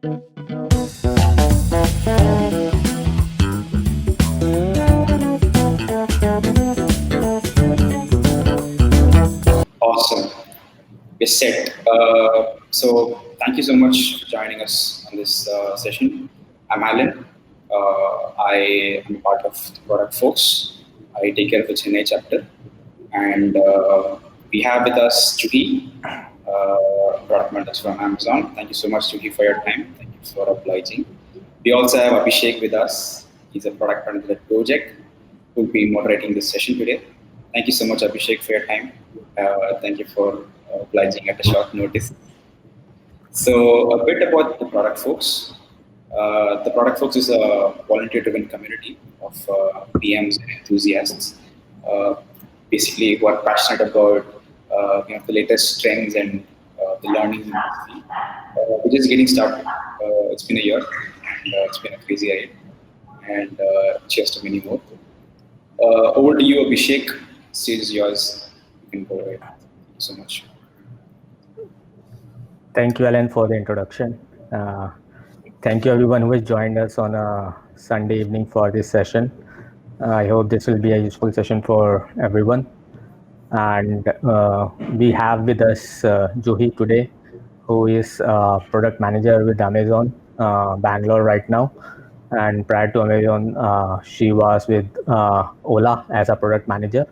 Awesome. We're set. So thank you so much for joining us on this session. I'm Alan. I am part of the product folks. I take care of the Chennai chapter. And we have with us Juhi, product manager from Amazon. Thank you so much, Juhi, for your time. Thank you for obliging. We also have Abhishek with us. He's a product manager at Project who will be moderating this session today. Thank you so much, Abhishek, for your time. Thank you for obliging at a short notice. So, a bit about the product folks. The product folks is a volunteer-driven community of PMs and enthusiasts, uh, basically who are passionate about the latest trends and the learnings in this field. We're just getting started. It's been a year, and it's been a crazy ride. And cheers to many more. Over to you, Abhishek. Stage is yours. You can go ahead. Thank you so much. Thank you, Alan, for the introduction. Thank you, everyone who has joined us on a Sunday evening for this session. I hope this will be a useful session for everyone. And we have with us Juhi today, who is product manager with Amazon Bangalore right now. And prior to Amazon, she was with Ola as a product manager.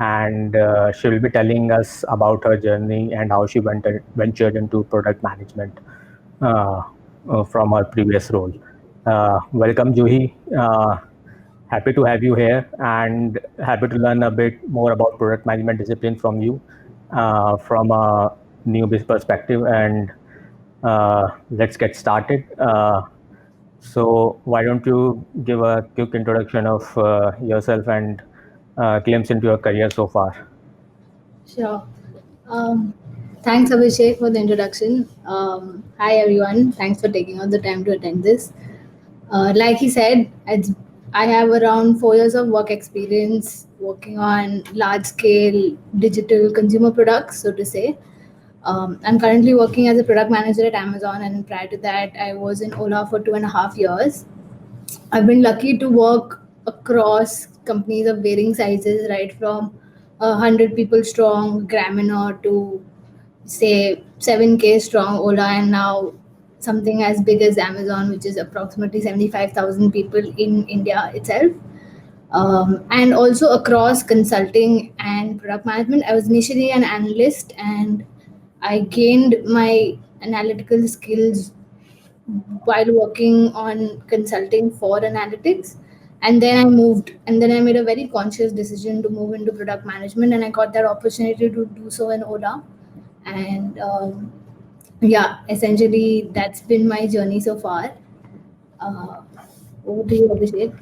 And she will be telling us about her journey and how she ventured into product management uh, from her previous role. Welcome, Juhi. Happy to have you here and happy to learn a bit more about product management discipline from you from a newbie perspective. And let's get started. So, why don't you give a quick introduction of yourself and glimpse into your career so far? Sure. Um, Thanks, Abhishek, for the introduction. Hi, everyone. Thanks for taking out the time to attend this. Like he said, I have around 4 years of work experience working on large scale digital consumer products, so to say. I'm currently working as a product manager at Amazon, and prior to that, I was in Ola for 2.5 years. I've been lucky to work across companies of varying sizes, right from 100 people strong Graminer to say 7K strong Ola, and now something as big as Amazon, which is approximately 75,000 people in India itself. And also across consulting and product management. I was initially an analyst, and I gained my analytical skills while working on consulting for analytics. And then I made a very conscious decision to move into product management, and I got that opportunity to do so in Ola. And yeah, essentially that's been my journey so far. Uh, Over to you, Abhishek.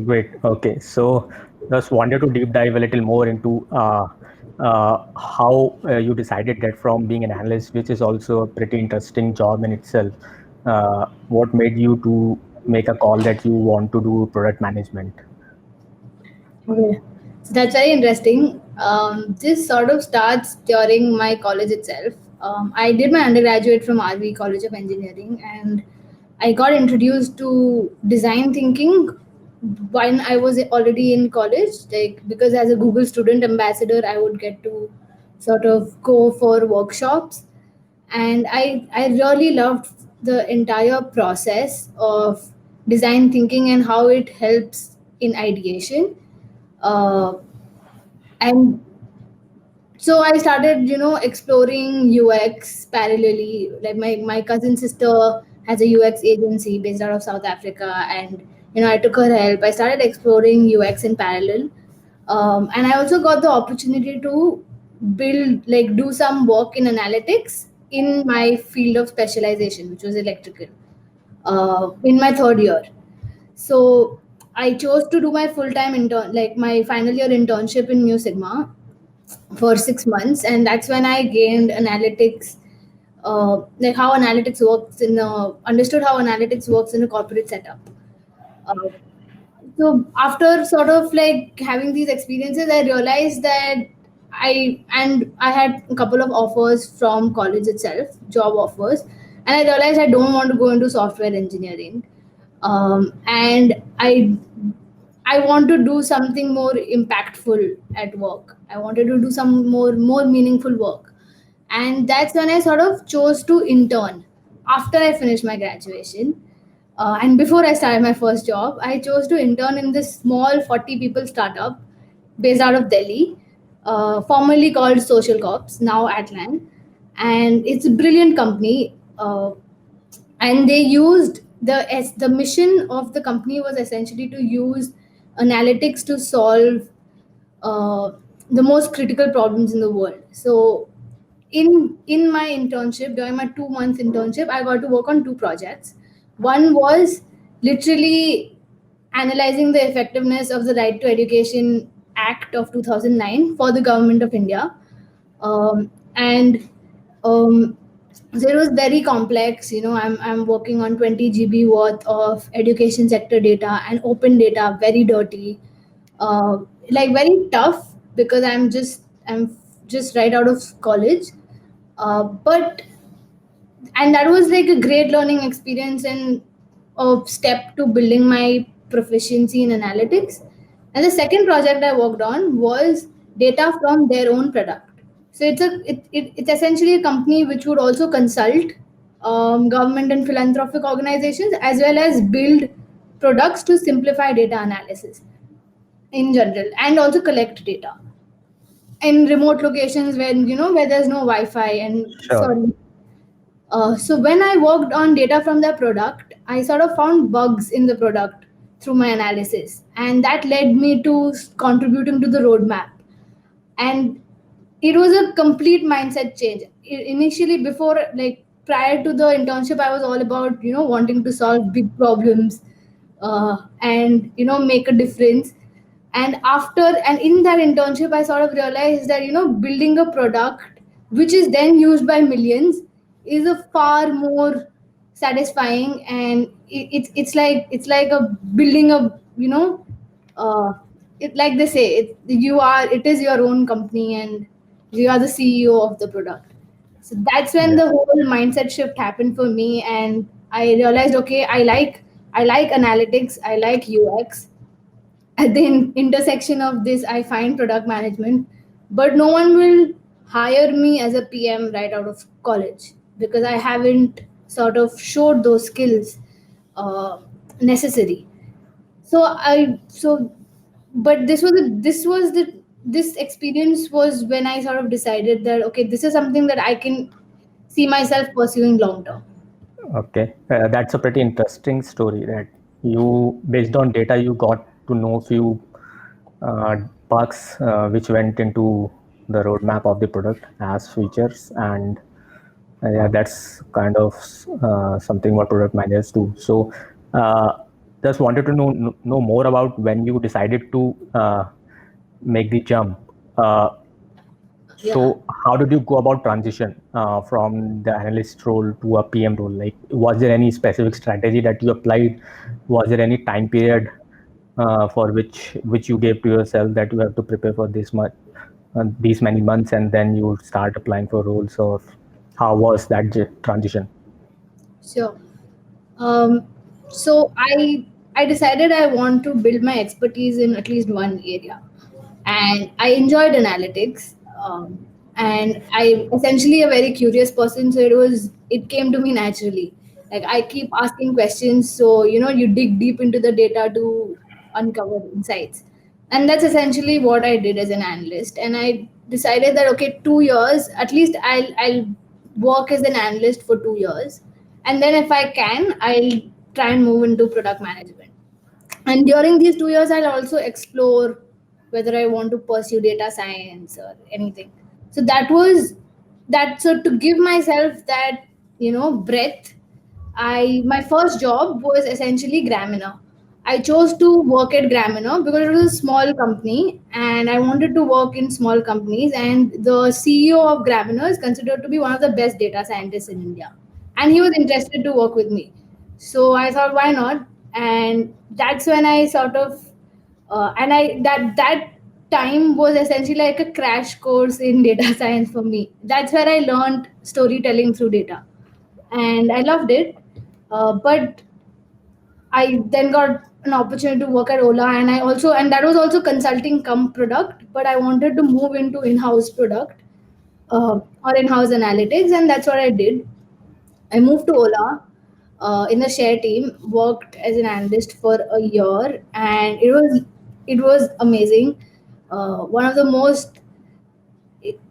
Great. Okay. So just wanted to deep dive a little more into how you decided that from being an analyst, which is also a pretty interesting job in itself, what made you to make a call that you want to do product management? Okay. So that's very interesting. This sort of starts during my college itself. I did my undergraduate from RV College of Engineering, and I got introduced to design thinking when I was already in college. Like, because as a Google student ambassador, I would get to sort of go for workshops, and I really loved the entire process of design thinking and how it helps in ideation. Uh, and so I started, exploring UX parallelly. Like my cousin sister has a UX agency based out of South Africa, and I took her help. I started exploring UX in parallel, and I also got the opportunity to do some work in analytics in my field of specialization, which was electrical, in my third year. So I chose to do my full time intern, like my final year internship in Mu Sigma for 6 months, and that's when I gained analytics, like how analytics works understood how analytics works in a corporate setup. Uh, so after sort of like having these experiences, I realized that I had a couple of offers from college itself, job offers, and I realized I don't want to go into software engineering, and I want to do something more impactful at work. I wanted to do some more meaningful work, and that's when I sort of chose to intern after I finished my graduation. And before I started my first job, I chose to intern in this small 40 people startup based out of Delhi, formerly called Social Corps, now Atlan. And it's a brilliant company. And they used the mission of the company was essentially to use analytics to solve uh, the most critical problems in the world. So in my internship, during my 2 month internship, I got to work on two projects. One was literally analyzing the effectiveness of the Right to Education Act of 2009 for the government of India. And so it was very complex. I'm working on 20 GB worth of education sector data and open data, very dirty, uh, like very tough because I'm just right out of college. But and that was like a great learning experience and a step to building my proficiency in analytics. And the second project I worked on was data from their own product. So it's essentially a company which would also consult government and philanthropic organizations as well as build products to simplify data analysis in general and also collect data in remote locations where there's no Wi-Fi and Sure. sorry. So when I worked on data from their product, I sort of found bugs in the product through my analysis, and that led me to contributing to the roadmap. And it was a complete mindset change. Initially, before, like prior to the internship, I was all about wanting to solve big problems, and make a difference. And in that internship, I sort of realized that building a product which is then used by millions is a far more satisfying, and it's like a building a it like they say it is your own company and you are the CEO of the product. So that's when Yeah. the whole mindset shift happened for me, and I realized, okay, I like analytics, I like UX. At the intersection of this, I find product management, but no one will hire me as a PM right out of college because I haven't sort of showed those skills necessary. So but this experience was when I sort of decided that, okay, this is something that I can see myself pursuing long term. Okay, that's a pretty interesting story that you, based on data, you got to know few bugs which went into the roadmap of the product as features, and yeah, that's kind of something what product managers do. So, just wanted to know more about when you decided to make the jump. Yeah. So how did you go about transition from the analyst role to a PM role? Like, was there any specific strategy that you applied? Was there any time period for which you gave to yourself that you have to prepare for this much, these many months, and then you start applying for roles? Or how was that transition? Sure. Um, so I decided I want to build my expertise in at least one area, and I enjoyed analytics. And I essentially a very curious person, so it came to me naturally. Like I keep asking questions, so you dig deep into the data to uncover insights, and that's essentially what I did as an analyst. And I decided that, okay, 2 years at least I'll work as an analyst for 2 years, and then if I can, I'll try and move into product management. And during these 2 years, I'll also explore whether I want to pursue data science or anything. So that was that. So to give myself that breadth, I my first job was essentially Gramina. I chose to work at Gramina because it was a small company and I wanted to work in small companies. And the CEO of Gramina is considered to be one of the best data scientists in India. And he was interested to work with me. So I thought, why not? And that's when I sort of, and I that time was essentially like a crash course in data science for me. That's where I learned storytelling through data. and I loved it. But I then got an opportunity to work at Ola, and that was also consulting come product, but I wanted to move into in-house product or in-house analytics, and that's what I did. I moved to Ola in the share team, worked as an analyst for a year, and it was amazing. One of the most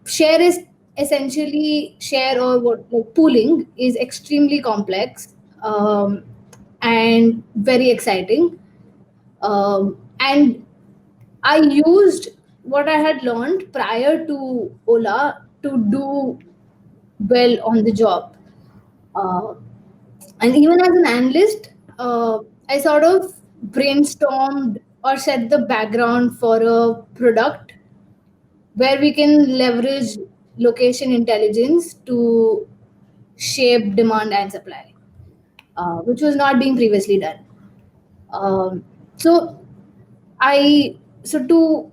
share is essentially share or what like pooling is extremely complex and very exciting. And I used what I had learned prior to Ola to do well on the job. Uh, and even as an analyst, I sort of brainstormed or set the background for a product where we can leverage location intelligence to shape demand and supply, which was not being previously done. So I so to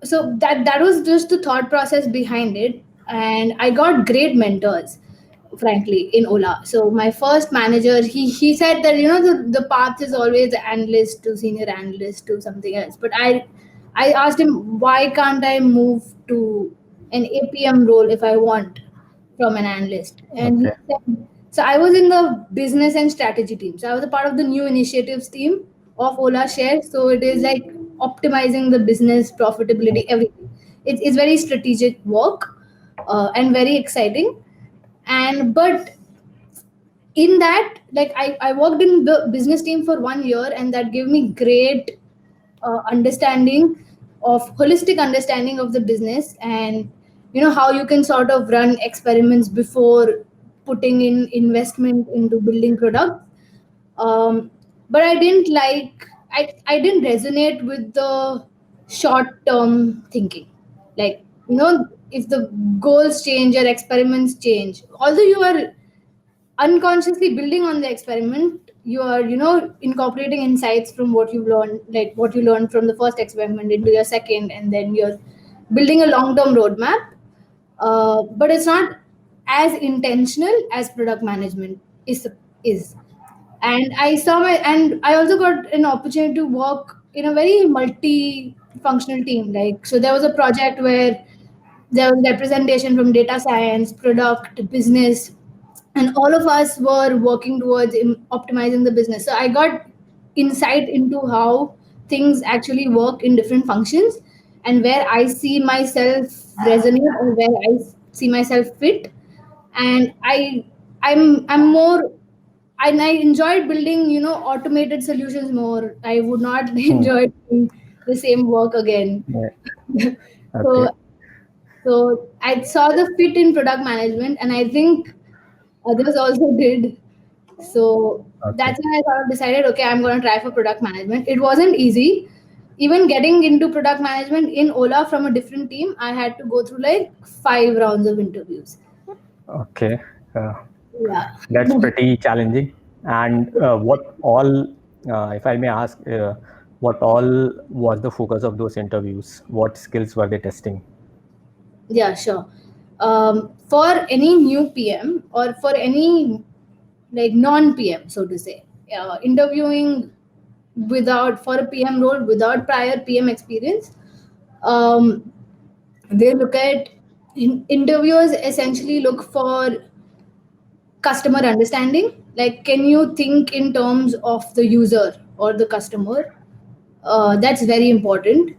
so that was just the thought process behind it, and I got great mentors, frankly, in Ola. So my first manager, he said that the path is always analyst to senior analyst to something else. But I asked him, why can't I move to an APM role if I want from an analyst? And he Okay. said, so I was in the business and strategy team. So I was a part of the new initiatives team of Ola Share. So it is like optimizing the business profitability, everything. It's very strategic work and very exciting. And but in that, like I worked in the business team for 1 year, and that gave me great understanding of holistic understanding of the business, and how you can sort of run experiments before putting in investment into building products. But I didn't resonate with the short term thinking. Like, if the goals change, your experiments change. Although you are unconsciously building on the experiment, you are incorporating insights from what you've learned, like what you learned from the first experiment into your second, and then you're building a long term roadmap. But it's not as intentional as product management is. And I also got an opportunity to work in a very multi-functional team. Like, so there was a project where there was representation from data science, product, business, and all of us were working towards optimizing the business. So I got insight into how things actually work in different functions, and where I see myself resonate or where I see myself fit. And I'm more, and I enjoyed building automated solutions more. I would not enjoy doing the same work again. Yeah. Okay. so so I saw the fit in product management, and I think others also did. So Okay. that's when I sort of decided, okay, I'm going to try for product management. It wasn't easy. Even getting into product management in Ola from a different team, I had to go through like 5 rounds of interviews. Okay. Uh, Yeah. that's pretty challenging. And what all, if I may ask, what all was the focus of those interviews? What skills were they testing? Yeah, sure. For any new PM or for any like non PM, so to say, interviewing without for a PM role without prior PM experience, um, they look at interviewers essentially look for customer understanding. Like, can you think in terms of the user or the customer? That's very important.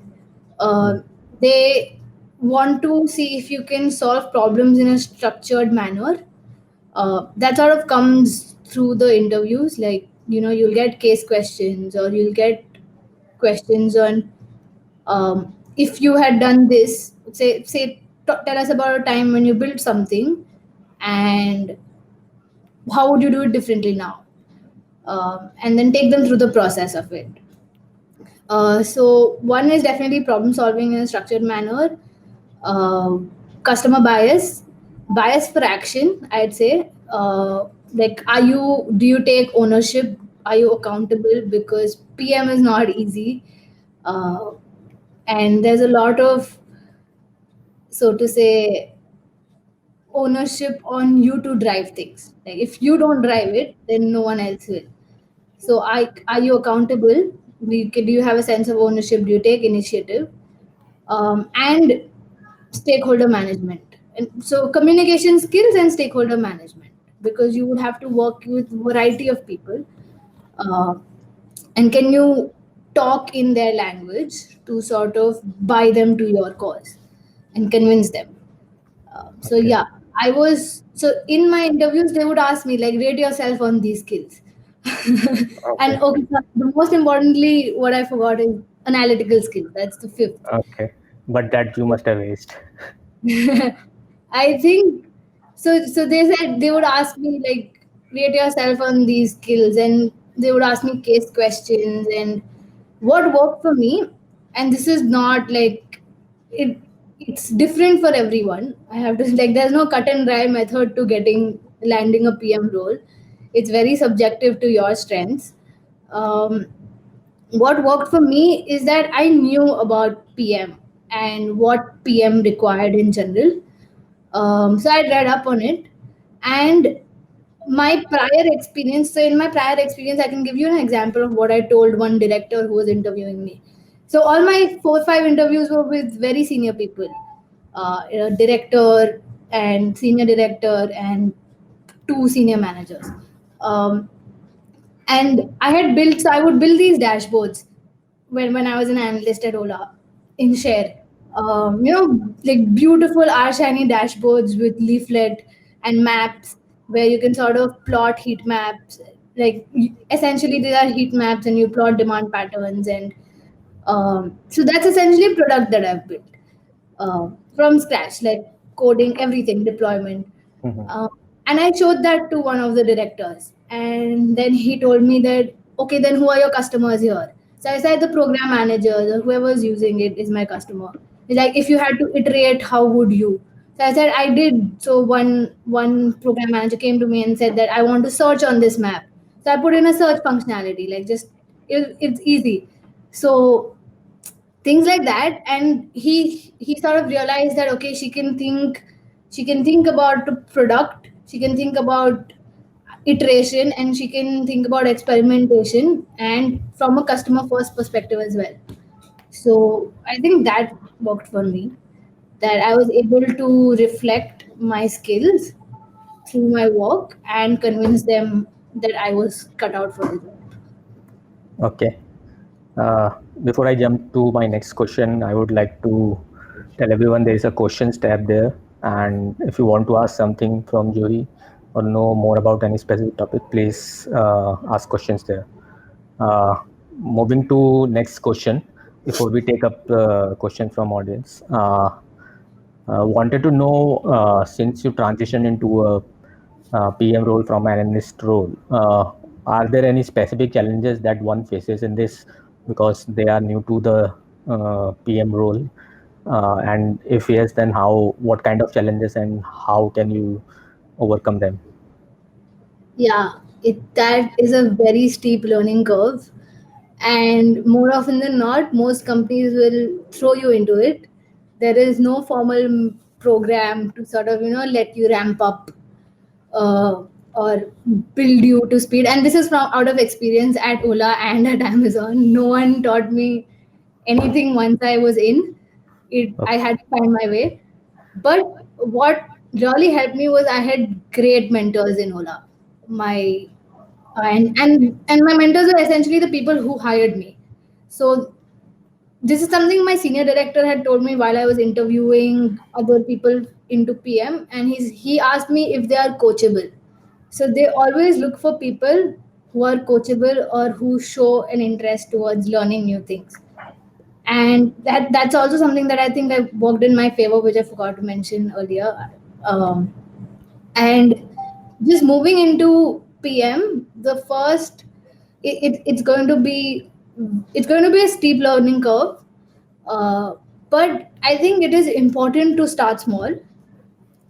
uh, they want to see if you can solve problems in a structured manner. That sort of comes through the interviews. Like, you'll get case questions, or you'll get questions on, if you had done this, tell us about a time when you built something, and how would you do it differently now. And then take them through the process of it. So one is definitely problem solving in a structured manner. uh, Customer bias for action, I'd say. Like, do you take ownership? Are you accountable? Because PM is not easy. uh, and there's a lot of, so to say, ownership on you to drive things. Like if you don't drive it, then no one else will. So are you accountable? Do you have a sense of ownership? Do you take initiative? And stakeholder management. And so communication skills and stakeholder management, because you would have to work with variety of people. Uh, and can you talk in their language to sort of buy them to your cause and convince them? So Okay. yeah, I was so in my interviews they would ask me like rate yourself on these skills. Okay. And okay, so the most importantly, what I forgot is analytical skills. That's the fifth. Okay. But that you must have aced. I think so. So they said they would ask me like rate yourself on these skills, and they would ask me case questions and what worked for me. And this is not like it. It's different for everyone. I have to like there's no cut and dry method to getting landing a PM role. It's very subjective to your strengths. Um, what worked for me is that I knew about PM and what PM required in general. So I read up on it, and my prior experience. So in my prior experience, I can give you an example of what I told one director who was interviewing me. So all my 4 or 5 interviews were with very senior people, director and senior director and 2 senior managers. Um, and I had built, so I would build these dashboards when I was an analyst at Ola in Share. Like beautiful R shiny dashboards with leaflet and maps where you can sort of plot heat maps. Like essentially, these are heat maps, and you plot demand patterns, and so that's essentially a product that I've built from scratch, like coding everything, deployment. Mhm. Uh, and I showed that to one of the directors. And then he told me that, okay, then who are your customers here? So I said the program manager, or whoever's using it is my customer. He's like, if you had to iterate, how would you? So I said I did. So one program manager came to me and said that I want to search on this map. So I put in a search functionality, like just it's easy. So things like that, and he sort of realized that okay, she can think about the product, she can think about iteration, and she can think about experimentation and from a customer first perspective as well. So I think that worked for me, that I was able to reflect my skills through my work and convince them that I was cut out for the job. Okay. Uh, Before I jump to my next question, I would like to tell everyone there is a questions tab there, and if you want to ask something from jury or know more about any specific topic, please ask questions there. Uh, Moving to next question, before we take up question from audience. Wanted to know, since you transitioned into a PM role from an analyst role, are there any specific challenges that one faces in this because they are new to the PM role? And if yes, then how? What kind of challenges and how can you overcome them? Yeah, that is a very steep learning curve, and more often than not, most companies will throw you into it. There is no formal program to sort of let you ramp up uh, or build you to speed. And this is from out of experience at Ola and at Amazon. No one taught me anything once I was in it. I Okay. had to find my way. But what really helped me was I had great mentors in Ola. My and my mentors were essentially the people who hired me. So this is something my senior director had told me while I was interviewing other people into PM, and he asked me if they are coachable. So they always look for people who are coachable or who show an interest towards learning new things. And that's also something that I think I worked in my favor, which I forgot to mention earlier. Um, and just moving into PM, the first it's going to be a steep learning curve, uh, but I think it is important to start small.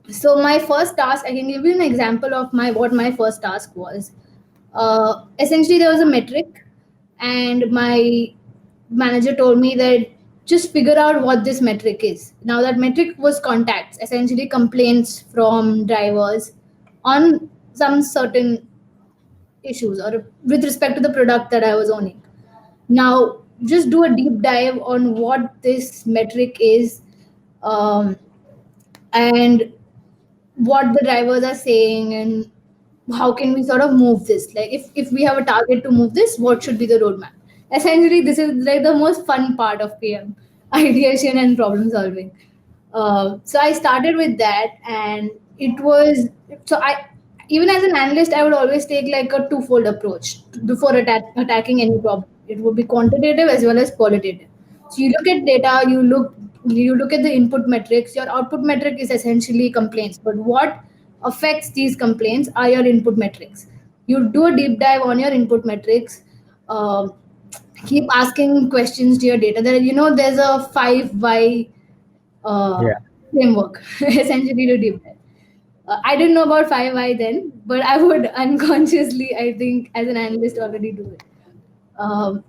So my first task, I can give you an example of my what my first task was. Essentially, there was a metric, and my manager told me that just figure out what this metric is. Now that metric was contacts, essentially complaints from drivers on some certain issues or with respect to the product that I was owning. Now, just do a deep dive on what this metric is, um, and what the drivers are saying, and how can we sort of move this. Like if we have a target to move this, what should be the roadmap? Essentially, this is like the most fun part of PM: ideation and problem solving. So I started with that, and it was so I even as an analyst, I would always take like a twofold approach before attacking any problem. It would be quantitative as well as qualitative. So you look at data, you look at the input metrics. Your output metric is essentially complaints, but what affects these complaints are your input metrics. You do a deep dive on your input metrics. Um Keep asking questions to your data. There's a 5 why uh, Yeah. framework essentially to deep dive. I didn't know about 5 why then, but I would unconsciously, I think, as an analyst, already do it. Um,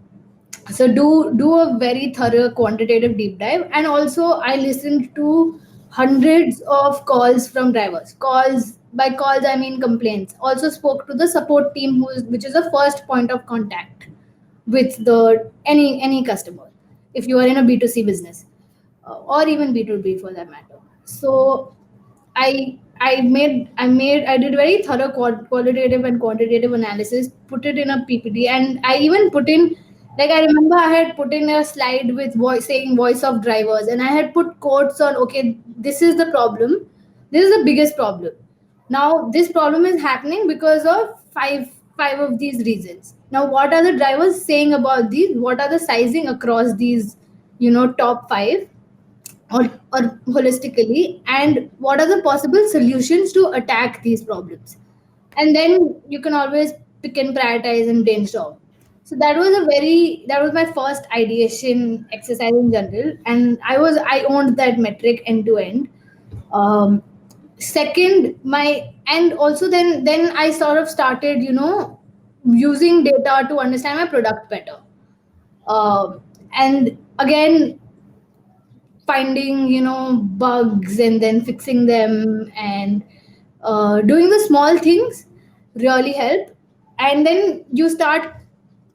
so do a very thorough quantitative deep dive, and also I listened to hundreds of calls from drivers. Calls, by calls I mean complaints. Also spoke to the support team, which is the first point of contact with the any customer if you are in a B2C business, or even B2B for that matter. So I did very thorough qualitative and quantitative analysis, put it in a PPT, and I even put in, like, I remember I had put in a slide with voice of drivers, and I had put quotes on, okay, this is the problem, this is the biggest problem. Now this problem is happening because of five of these reasons. Now what are the drivers saying about these? What are the sizing across these, top five, or holistically, and what are the possible solutions to attack these problems? And then you can always pick and prioritize and brainstorm. So that was my first ideation exercise in general, and I owned that metric end to end. Second, my and also then I sort of started, using data to understand my product better. And again, finding, bugs and then fixing them, and doing the small things really help. And then you start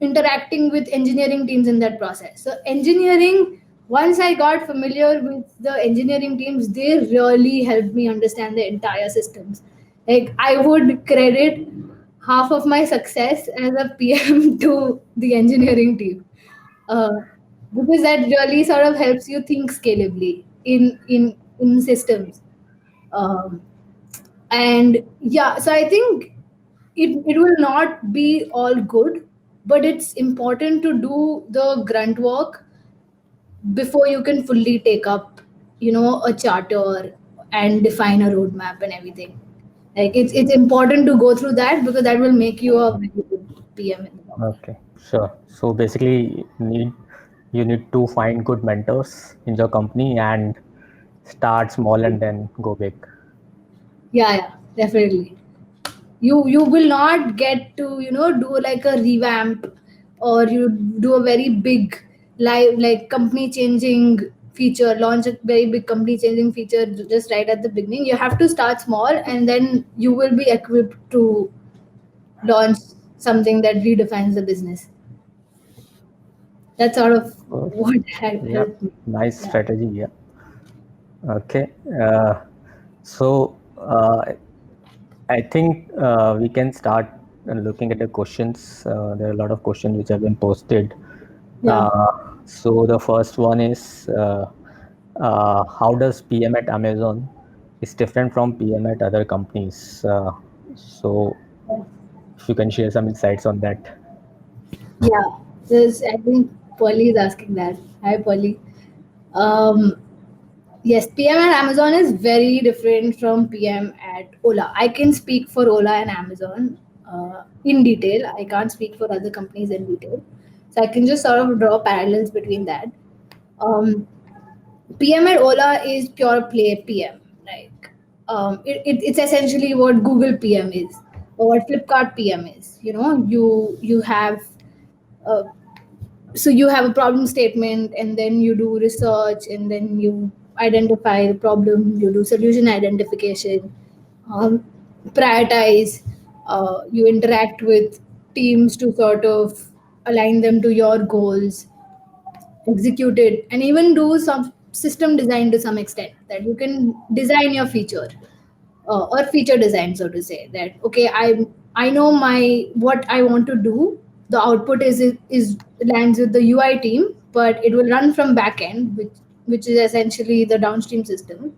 interacting with engineering teams in that process. So engineering, once I got familiar with the engineering teams, they really helped me understand the entire systems. Like, I would credit half of my success as a PM to the engineering team, uh, because that really sort of helps you think scalably in systems. Um, and yeah, so I think it will not be all good, but it's important to do the grunt work before you can fully take up, a charter and define a roadmap and everything. Like, it's important to go through that, because that will make you a very good PM in the long run. Okay, sure. So basically, you need to find good mentors in your company and start small and then go big. Yeah, definitely. You will not get to, do like a revamp, or you do a very big live, like, company changing feature, launch a very big company changing feature just right at the beginning. You have to start small, and then you will be equipped to launch something that redefines the business. That's sort of Oh, what yeah, helped me. nice Yeah. strategy. Yeah. Okay. So I think we can start looking at the questions. There are a lot of questions which have been posted. Yeah. So the first one is, how does PM at Amazon is different from PM at other companies? So if you can share some insights on that. Yeah. I think Polly is asking that. Hi, Polly. Um, Yes, PM at Amazon is very different from PM at Ola. I can speak for Ola and Amazon in detail. I can't speak for other companies in detail. So I can just sort of draw parallels between that. Um, PM at Ola is pure play PM. Like, it's essentially what Google PM is, or what Flipkart PM is. You have uh, So you have a problem statement, and then you do research, and then you identify the problem, you do solution identification, um, prioritize, you interact with teams to sort of align them to your goals, execute it, and even do some system design to some extent, that you can design your feature, or feature design, so to say, that okay, I know my what I want to do. The output is lands with the UI team, but it will run from backend, which is essentially the downstream system.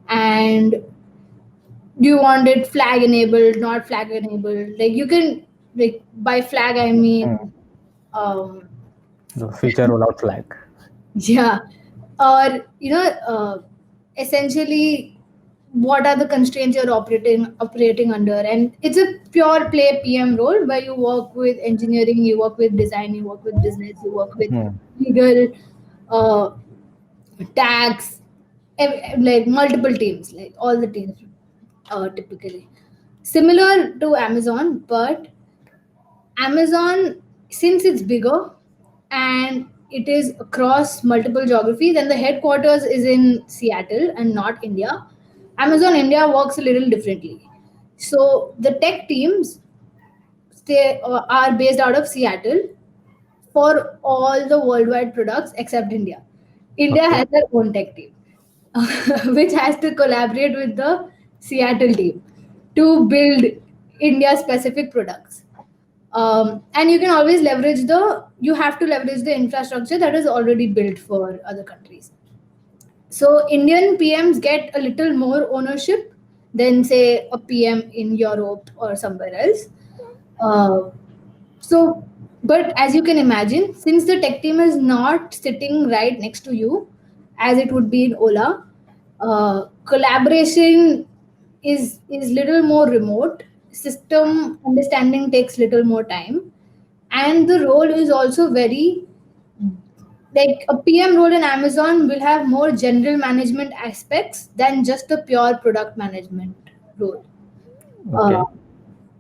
And do you want it flag enabled, not flag enabled? Like you can, like by flag I mean, um, The feature rollout flag. yeah, or essentially what are the constraints you're operating under. And it's a pure play PM role where you work with engineering, you work with design, you work with business, you work with legal, uh, tax, like multiple teams, like all the teams, typically similar to Amazon. But Amazon, since it's bigger and it is across multiple geographies, and the headquarters is in Seattle and not India, Amazon India works a little differently. So the tech teams are based out of Seattle for all the worldwide products except India. India Okay. has their own tech team, which has to collaborate with the Seattle team to build India specific products. And you can always leverage you have to leverage the infrastructure that is already built for other countries. So Indian PMs get a little more ownership than say a PM in Europe or somewhere else. Uh, so, but as you can imagine, since the tech team is not sitting right next to you, as it would be in Ola, collaboration is little more remote. System understanding takes little more time, and the role is also very, like a PM role in Amazon will have more general management aspects than just the pure product management role. Okay.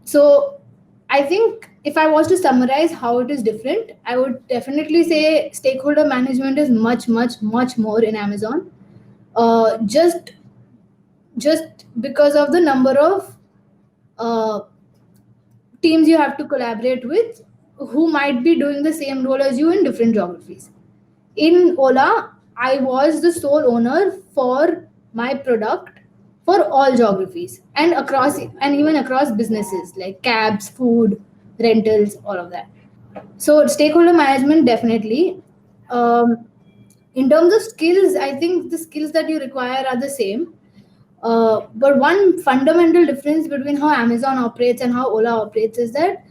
So I think if I was to summarize how it is different, I would definitely say stakeholder management is much, much, much more in Amazon. Just because of the number of uh, teams you have to collaborate with who might be doing the same role as you in different geographies. In Ola, I was the sole owner for my product for all geographies and across, and even across businesses like cabs, food, rentals, all of that. So stakeholder management definitely. Um, in terms of skills, I think the skills that you require are the same. But one fundamental difference between how Amazon operates and how Ola operates is that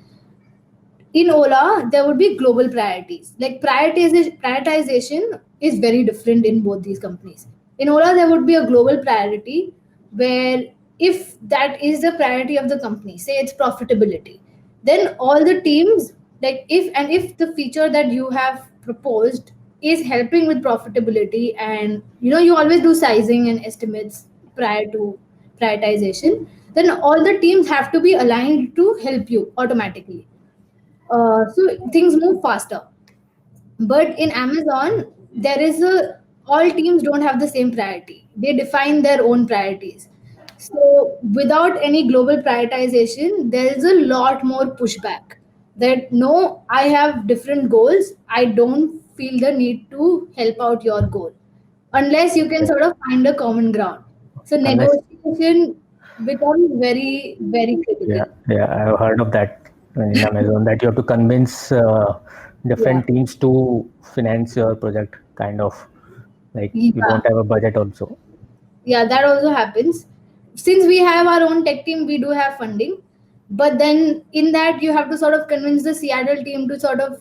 in Ola, there would be global priorities. Like prioritization is very different in both these companies. In Ola, there would be a global priority where if that is the priority of the company, say it's profitability, then all the teams, like if the feature that you have proposed is helping with profitability, and you always do sizing and estimates prior to prioritization, then all the teams have to be aligned to help you automatically, so things move faster. But in Amazon, there is a all teams don't have the same priority. They define their own priorities. So without any global prioritization, there is a lot more pushback. That no, I have different goals. I don't feel the need to help out your goal unless you can sort of find a common ground. So Unless, negotiation becomes very, very yeah, critical. I've heard of that in Amazon, that you have to convince Yeah. different teams to finance your project, kind of like you Yeah. don't have a budget also. Yeah, that also happens. Since we have our own tech team, we do have funding, but then in that you have to sort of convince the Seattle team to sort of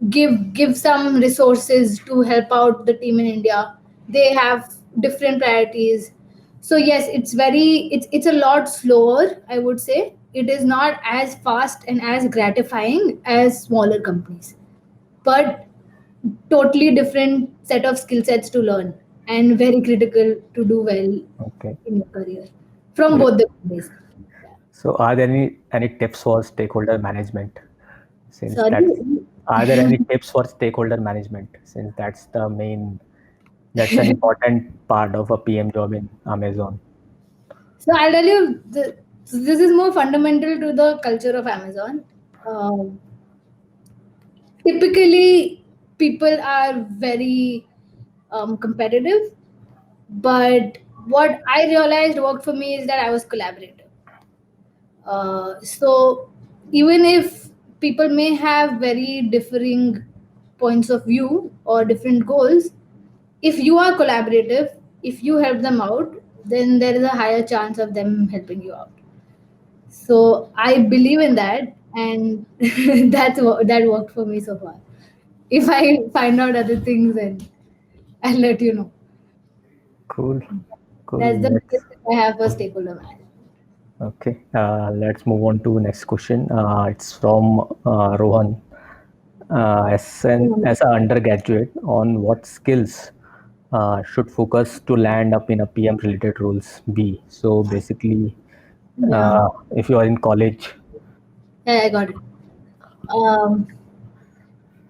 give some resources to help out the team in India. They have different priorities. So yes, it's a lot slower, I would say. It is not as fast and as gratifying as smaller companies, but totally different set of skill sets to learn, and very critical to do well Okay. in your career from Yeah. both the companies. Yeah. So are there any tips for stakeholder management, since Sorry, that Are there any tips for stakeholder management, since that's an important part of a PM job in Amazon? So I'll tell you, so this is more fundamental to the culture of Amazon. Um, Typically, people are very competitive, but what I realized worked for me is that I was collaborative. So even if people may have very differing points of view or different goals, if you are collaborative, if you help them out, then there is a higher chance of them helping you out. So I believe in that, and that worked for me so far. If I find out other things, then I'll let you know. Cool. That's Cool. the biggest tip I have for stakeholder management. Okay. Let's move on to next question. It's from Rohan. As an undergraduate, on what skills should focus to land up in a PM related roles be? So basically, Yeah, if you are in college. yeah, I got it. Um,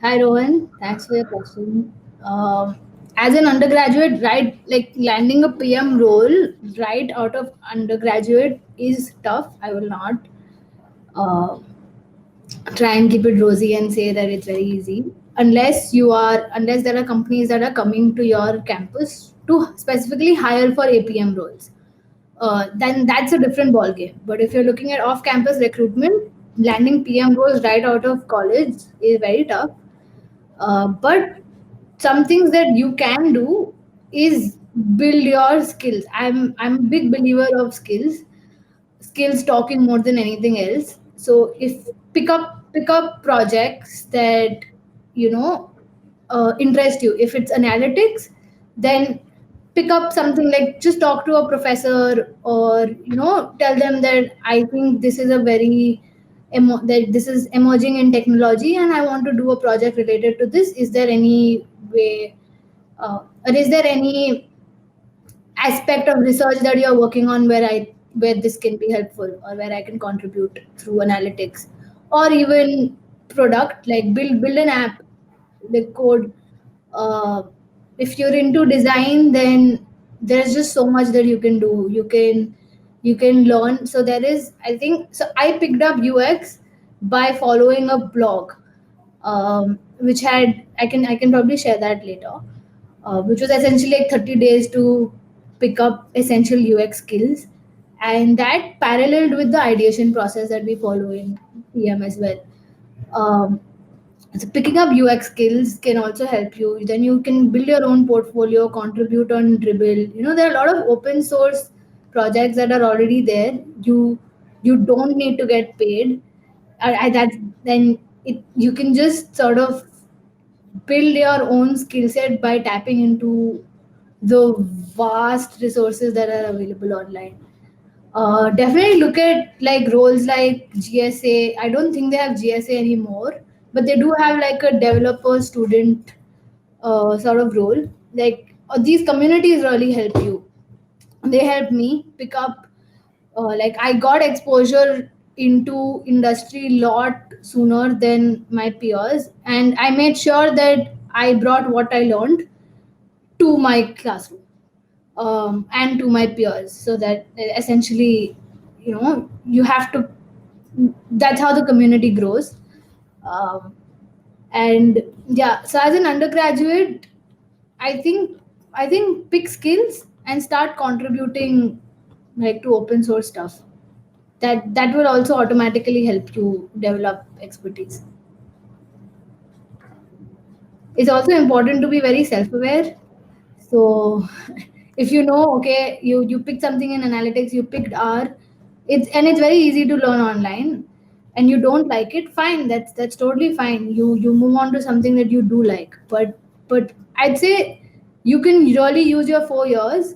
Hi Rohan, thanks for your question. As an undergraduate, right, like landing a PM role right out of undergraduate is tough. I will not uh, try and keep it rosy and say that it's very easy. Unless there are companies that are coming to your campus to specifically hire for APM roles, then that's a different ball game. But if you're looking at off-campus recruitment, landing PM roles right out of college is very tough. But some things that you can do is build your skills. I'm a big believer of skills talking more than anything else. So if pick up projects that you know interest you. If it's analytics, then pick up something like just talk to a professor, or tell them that I think this is a very that this is emerging in technology and I want to do a project related to this. Is there any way, or is there any aspect of research that you're working on where this can be helpful, or where I can contribute through analytics, or even product, like build an app, the code. uh, if you're into design, then there's just so much that you can do. You can learn. So there is, I think, so I picked up UX by following a blog, which had, I can probably share that later, which was essentially like 30 days to pick up essential UX skills. And that paralleled with the ideation process that we follow in PM as well. Um, so picking up UX skills can also help you. Then you can build your own portfolio, contribute on Dribble. There are a lot of open source projects that are already there. You don't need to get paid. That's then you can just sort of build your own skill set by tapping into the vast resources that are available online. Definitely look at like roles like GSA. I don't think they have GSA anymore, but they do have like a developer student sort of role. Like these communities really help you. They helped me pick up, like I got exposure into industry lot sooner than my peers, and I made sure that I brought what I learned to my classroom, and to my peers, so that essentially, you have to, that's how the community grows. um, and yeah, so as an undergraduate, I think pick skills and start contributing like to open source stuff. That will also automatically help you develop expertise. It's also important to be very self-aware. So if you know, okay, you picked something in analytics, you picked R, it's very easy to learn online, and you don't like it, fine, that's totally fine. You move on to something that you do like. But I'd say you can really use your 4 years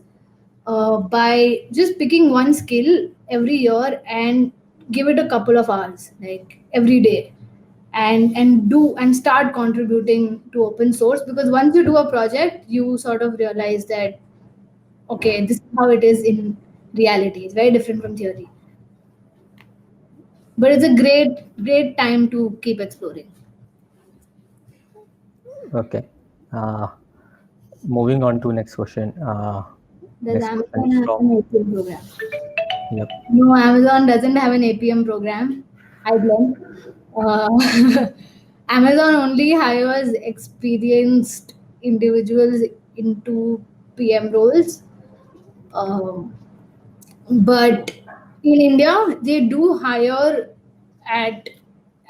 by just picking one skill every year and give it a couple of hours, like every day, and start contributing to open source. Because once you do a project, you sort of realize that, okay, this is how it is in reality. It's very different from theory, but it's a great time to keep exploring. Okay. Moving on to next question. Does Next question Amazon is have from. an APM program? Yep. No, Amazon doesn't have an APM program. I blame. Amazon only hires experienced individuals into PM roles. Um, but in India, they do hire at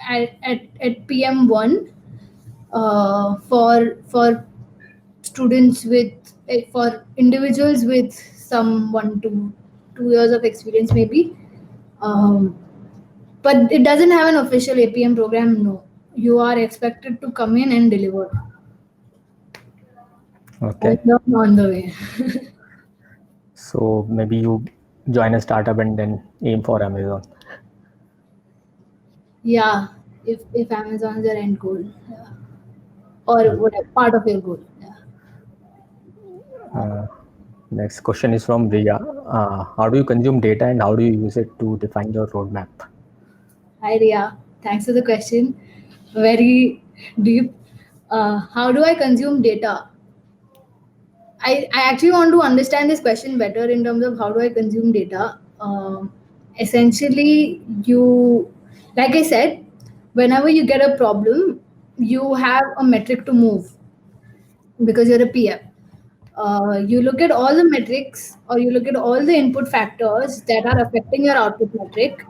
at PM1 for students with for individuals with some 1 to 2 years of experience maybe. Um, but it doesn't have an official APM program. No, you are expected to come in and deliver. Okay. On the way. So maybe you join a startup and then aim for Amazon. Yeah, if Amazon is your end goal, yeah. Or whatever part of your goal. Yeah. Next question is from Riya. How do you consume data and how do you use it to define your roadmap? Hi Ria, thanks for the question. Very deep. How do I consume data? I actually want to understand this question better in terms of how do I consume data. Essentially, like I said, whenever you get a problem, you have a metric to move because you're a PM. You look at all the metrics or you look at all the input factors that are affecting your output metric.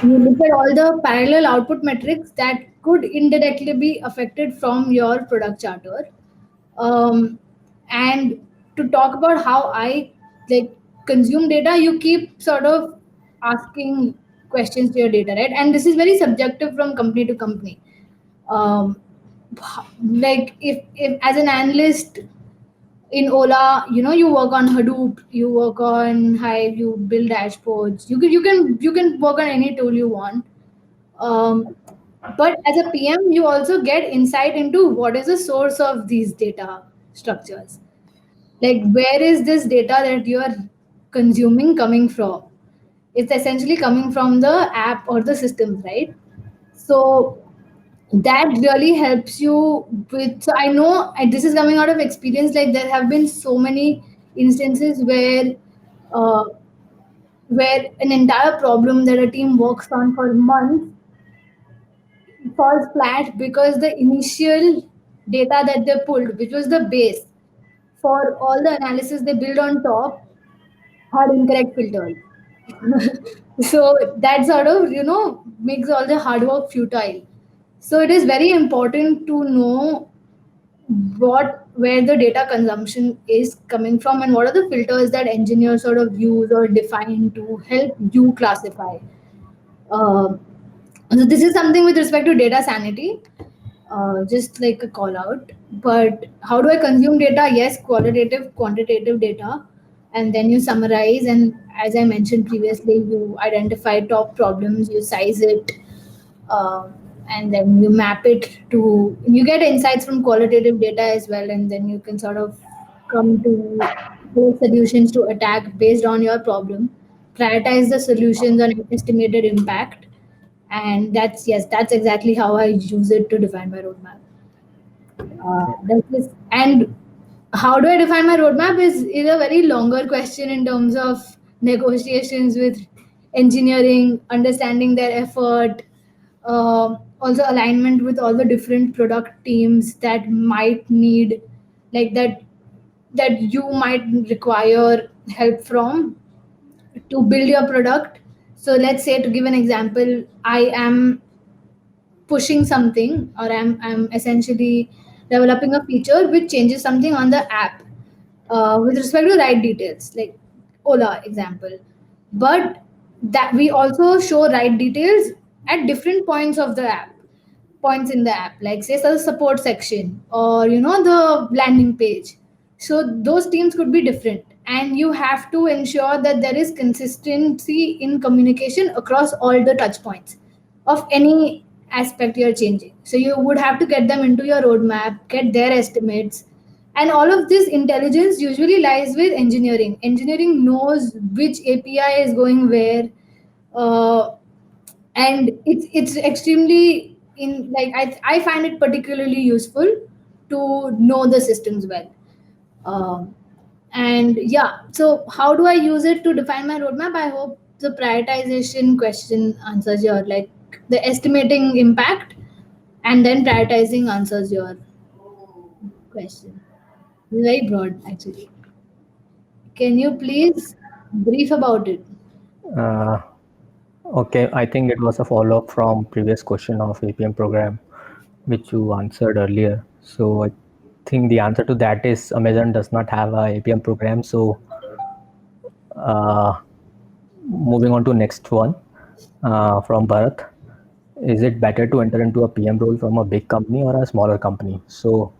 You look at all the parallel output metrics that could indirectly be affected from your product charter. Um, and to talk about how I like consume data, you keep sort of asking questions to your data, right? And this is very subjective from company to company. Um, like if as an analyst in Ola, you work on Hadoop, you work on Hive, you build dashboards. You can work on any tool you want. Um, but as a PM, you also get insight into what is the source of these data structures. Like where is this data that you are consuming coming from? It's essentially coming from the app or the systems, right? So that really helps you with. So I know, and this is coming out of experience, like there have been so many instances uh, where an entire problem that a team works on for months falls flat because the initial data that they pulled, which was the base for all the analysis they build on top, had incorrect filters. So that sort of makes all the hard work futile. So it is very important to know where the data consumption is coming from and what are the filters that engineers sort of use or define to help you classify. Uh, so this is something with respect to data sanity, just like a call out. But how do I consume data? Yes, qualitative, quantitative data, and then you summarize. And as I mentioned previously, you identify top problems, you size it, um, and then you map it to. You get insights from qualitative data as well, and then you can sort of come to those solutions to attack based on your problem. Prioritize the solutions on estimated impact, and that's exactly how I use it to define my roadmap. And how do I define my roadmap is a very longer question in terms of negotiations with engineering, understanding their effort, also alignment with all the different product teams that might need, like that you might require help from to build your product. So let's say, to give an example, I am pushing something, or I'm essentially developing a feature which changes something on the app with respect to right details, like Ola example. But that we also show right details at different points in the app, like say the support section or the landing page. So those teams could be different, and you have to ensure that there is consistency in communication across all the touch points of any aspect you're changing. So you would have to get them into your roadmap, get their estimates, and all of this intelligence usually lies with engineering. Engineering knows which API is going where, uh, and it's extremely in like I find it particularly useful to know the systems well. And yeah, so how do I use it to define my roadmap? I hope the prioritization question answers your, like, the estimating impact and then prioritizing answers your question. Very broad, actually. Can you please brief about it? Uh, okay, I think it was a follow-up from previous question of APM program, which you answered earlier. So I think the answer to that is Amazon does not have a APM program. So moving on to next one from Bharat. Is it better to enter into a PM role from a big company or a smaller company? So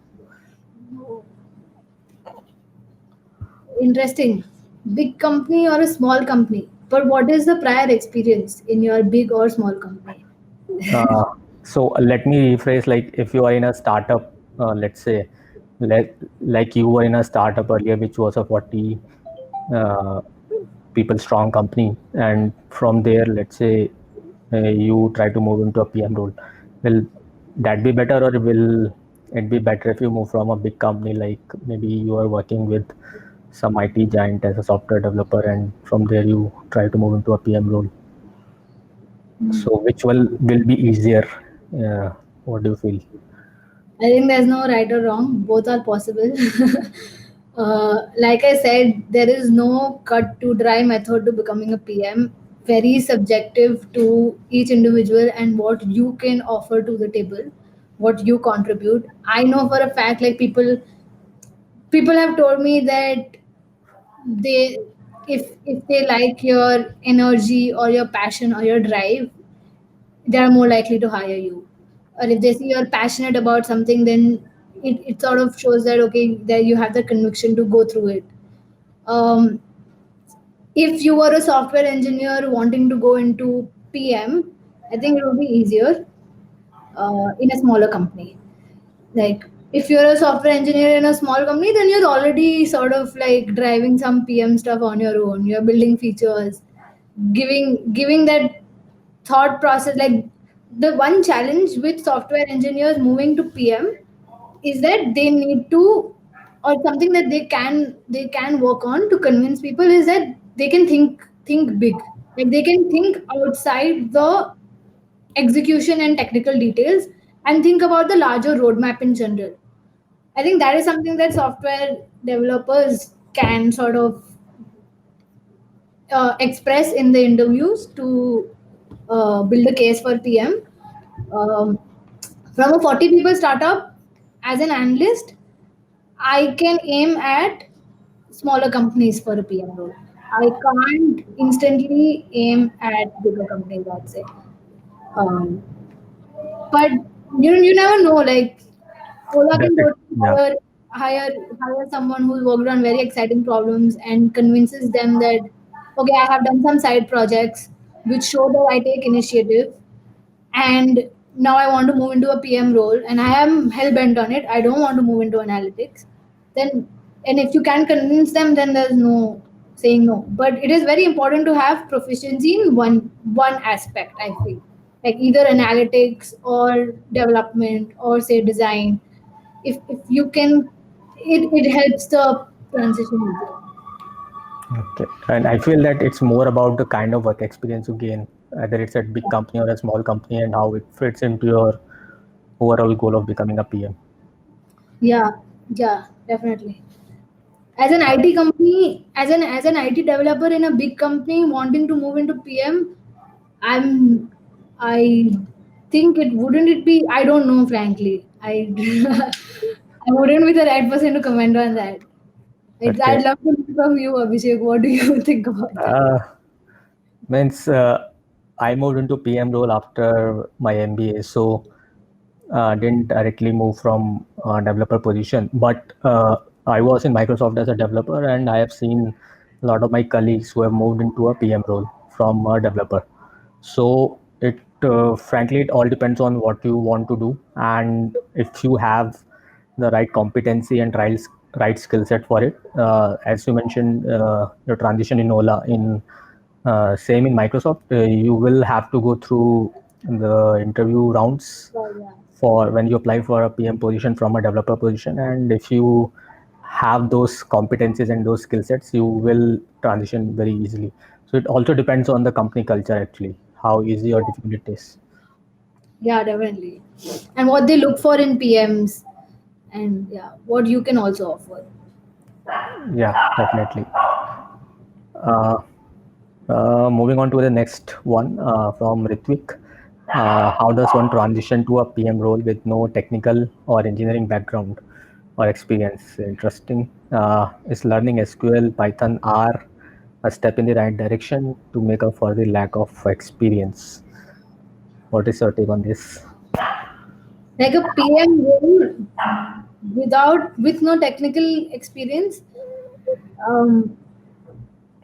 Interesting. Big company or a small company? But what is the prior experience in your big or small company? Uh, so let me rephrase, like if you are in a startup, let's say, like you were in a startup earlier, which was a 40 uh, people strong company, and from there, let's say, you try to move into a PM role. Will that be better, or will it be better if you move from a big company, like maybe you are working with some IT giant as a software developer, and from there you try to move into a PM role? So which will be easier? What do you feel? I think there's no right or wrong. Both are possible. Like I said, there is no cut to dry method to becoming a PM. Very subjective to each individual and what you can offer to the table, what you contribute. I know for a fact, like, people have told me that they, if they like your energy or your passion or your drive, they are more likely to hire you. Or if they see you're passionate about something, then it sort of shows that, okay, that you have the conviction to go through it. um, if you were a software engineer wanting to go into PM, I think it would be easier in a smaller company. Like, if you're a software engineer in a small company, then you're already sort of like driving some PM stuff on your own. You're building features, giving that thought process. Like, the one challenge with software engineers moving to PM is that they need to, or something that they can work on to convince people, is that they can think big. Like, they can think outside the execution and technical details and think about the larger roadmap in general. I think that is something that software developers can sort of express in the interviews to build a case for PM. Um, from a 40 people startup, as an analyst, I can aim at smaller companies for a PM role. I can't instantly aim at bigger companies, I'd say. Um, but you never know. Like, Ola That's can it. totally Yeah. hire hire someone who's worked on very exciting problems and convinces them that, okay, I have done some side projects which show that I take initiative, and now I want to move into a PM role and I am hell bent on it. I don't want to move into analytics. Then, and if you can convince them, then there's no saying no. But it is very important to have proficiency in one aspect, I feel. Like, either analytics or development or say design. If you can, it helps the transition easier. Okay. And I feel that it's more about the kind of work experience you gain, whether it's a big company or a small company, and how it fits into your overall goal of becoming a PM. Yeah, yeah, definitely. As an IT company, as an IT developer in a big company wanting to move into PM, I'm I think it wouldn't it be, I don't know, frankly. I I wouldn't be the right person to comment on that. Okay. I'd love to hear from you, Abhishek. What do you think about that? Uh, means I moved into PM role after my MBA, so didn't directly move from developer position, but I was in Microsoft as a developer, and I have seen a lot of my colleagues who have moved into a PM role from a developer. So it frankly, it all depends on what you want to do, and if you have the right competency and right skill set for it. As you mentioned, your transition in Ola, in same in Microsoft, you will have to go through the interview rounds Well, yeah. for when you apply for a PM position from a developer position, and if you have those competencies and those skill sets, you will transition very easily. So it also depends on the company culture, actually, how easy or difficult it is. Yeah, definitely. And what they look for in PMs, and yeah, what you can also offer. Yeah, definitely. Uh, Moving on to the next one from Ritvik. How does one transition to a PM role with no technical or engineering background or experience? Interesting. Is learning SQL, Python, R a step in the right direction to make up for the lack of experience? What is your take on this? Like a PM role with no technical experience, um,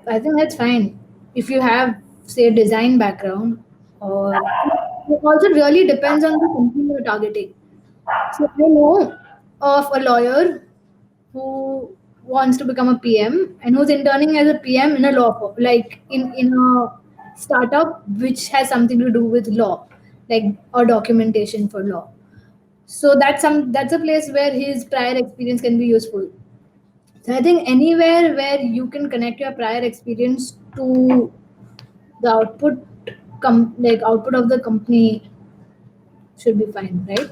I think that's fine. If you have, say, a design background, or it also really depends on the company you're targeting. So I know of a lawyer who wants to become a PM and who's interning as a PM in a law firm, like in a startup which has something to do with law, like or documentation for law. So that's a place where his prior experience can be useful. So I think anywhere where you can connect your prior experience to the output of the company should be fine, right?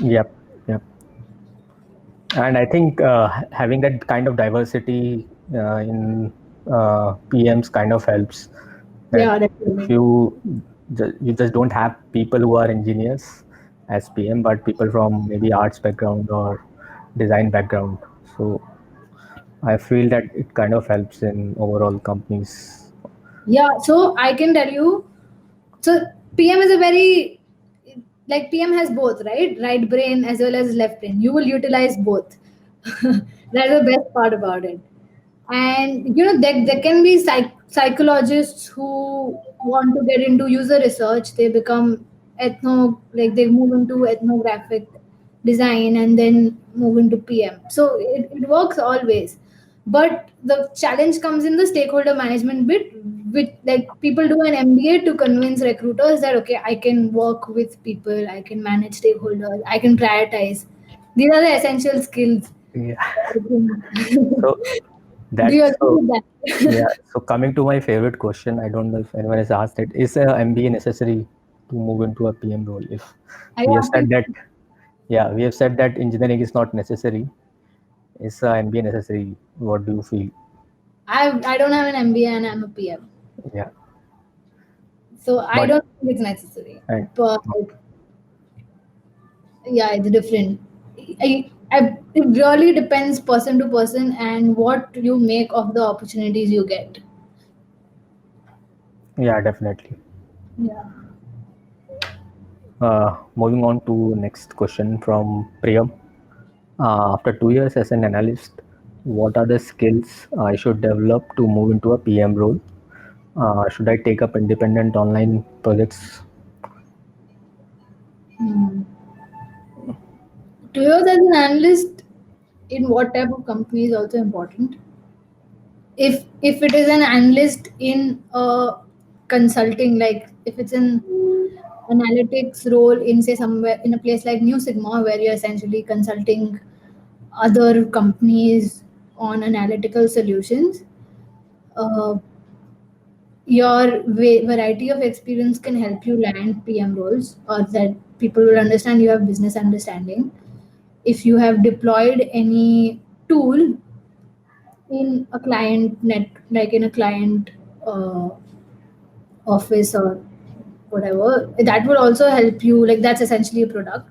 Yep, yep. And I think having that kind of diversity in PMs kind of helps. That Yeah, if definitely. you just don't have people who are engineers as PM, but people from maybe arts background or design background. So I feel that it kind of helps in overall companies. Yeah, so I can tell you. So PM is a very like PM has both, right brain as well as left brain. You will utilize both. That's the best part about it. And there can be psychologists who want to get into user research. They become they move into ethnographic design and then move into PM. So it works always. But the challenge comes in the stakeholder management bit, which like people do an MBA to convince recruiters that okay, I can work with people, I can manage stakeholders, I can prioritize. These are the essential skills. Yeah. I think. So Do you that's agree so with yeah. that? So coming to my favorite question, I don't know if anyone has asked it. Is a MBA necessary to move into a PM role? If Are we you have said asking? that, yeah, we have said that engineering is not necessary. Is a MBA necessary? What do you feel? I don't have an MBA and I'm a PM, Yeah, so I but don't think it's necessary. and But yeah, it's different. It really depends person to person and what you make of the opportunities you get. yeah, definitely. Yeah. Moving on to next question from Priyam. After 2 years as an analyst, what are the skills I should develop to move into a PM role? Should I take up independent online projects? Hmm. 2 years as an analyst in what type of company is also important. If it is an analyst in a consulting, like if it's an analytics role in say somewhere in a place like New Sigma where you're essentially consulting other companies on analytical solutions, uh, your variety of experience can help you land PM roles, or that people will understand you have business understanding. If you have deployed any tool in a client net, like in a client uh, office or whatever, that will also help you. Like that's essentially a product.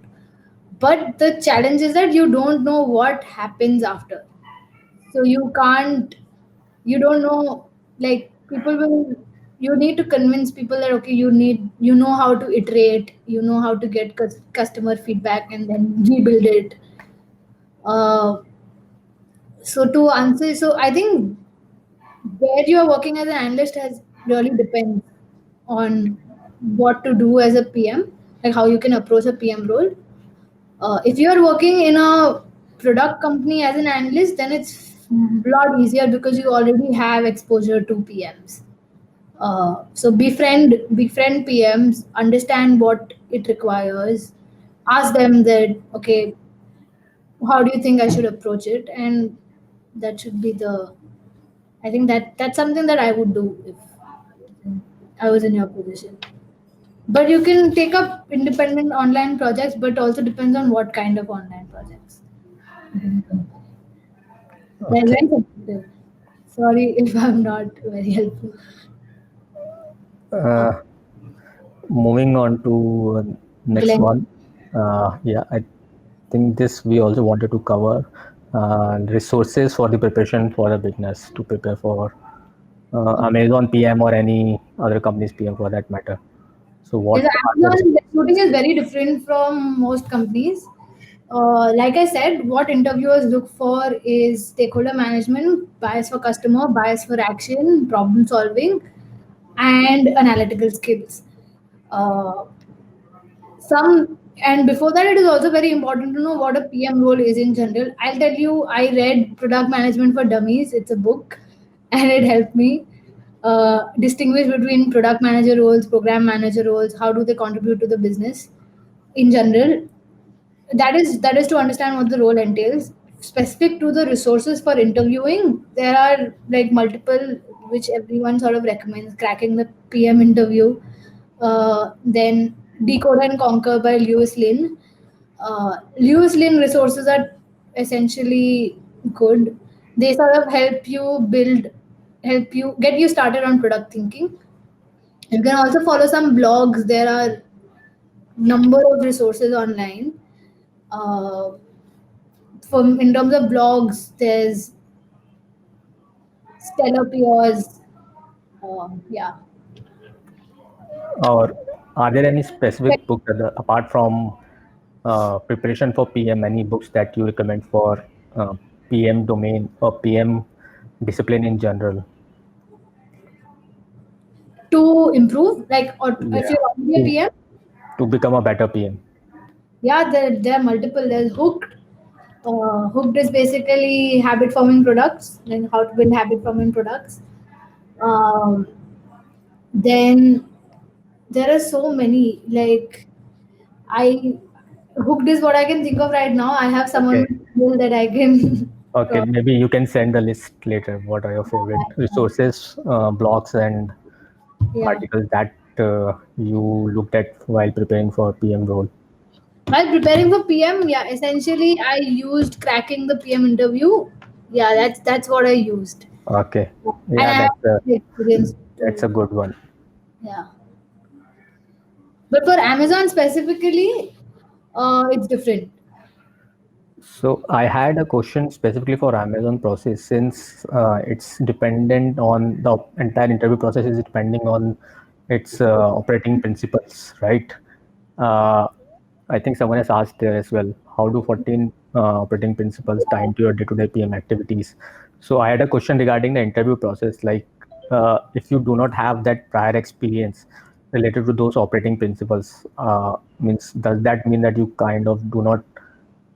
But the challenge is that you don't know what happens after. So you don't know, like people will, you need to convince people that okay, you know how to iterate, you know how to get customer feedback and then rebuild it. So I think where you are working as an analyst has really depends on what to do as a PM, like how you can approach a PM role. If you are working in a product company as an analyst, then it's a lot easier because you already have exposure to PMs. So befriend PMs, understand what it requires, ask them that, okay, how do you think I should approach it, and that should be the. I think that's something that I would do if I was in your position. But you can take up independent online projects, but also depends on what kind of online projects. They're Okay. very subjective. Sorry if I'm not very helpful. Uh, Moving on to next Glenn. one. Yeah, I think this we also wanted to cover resources for the preparation for the beginners to prepare for Amazon PM or any other company's PM for that matter. So what Yes, are the Amazon recruiting is very different from most companies. Like I said, what interviewers look for is stakeholder management, bias for customer, bias for action, problem solving, and analytical skills. Uh, some and before that, it is also very important to know what a PM role is in general. I'll tell you, I read Product Management for Dummies. It's a book, and it helped me distinguish between product manager roles, program manager roles, how do they contribute to the business in general. That is to understand what the role entails. Specific to the resources for interviewing, there are like multiple which everyone sort of recommends. Cracking the PM interview, then Decode and Conquer by Lewis Lynn. Lewis Lynn resources are essentially good. They sort of help you get you started on product thinking. You can also follow some blogs. There are number of resources online. Uh, from in terms of blogs, there's Stellar Piers. Yeah. or are there any specific books apart from preparation for PM? Any books that you recommend for PM domain or PM discipline in general? To improve, like, or if Yeah, you're already a to PM, to become a better PM. yeah, there are multiple. There's Hooked. Hooked is basically habit forming products and how to build habit forming products. Um, then there are so many. Like, I Hooked is what I can think of right now. I have someone Okay. with Google that I can Okay, talk. maybe you can send the list later. What are your favorite resources, blogs, and Yeah. articles that you looked at while preparing for PM role? While preparing for PM, yeah, essentially I used Cracking the PM interview. Yeah, that's what I used, Okay, and yeah, I have the experience that's a too. good one. Yeah, but for Amazon specifically, it's different. So I had a question specifically for Amazon process since it's dependent on the entire interview process is depending on its operating principles, right? Uh, I think someone has asked there as well. How do 14 operating principles tie into your day-to-day PM activities? So I had a question regarding the interview process. Like, if you do not have that prior experience related to those operating principles, means does that mean that you kind of do not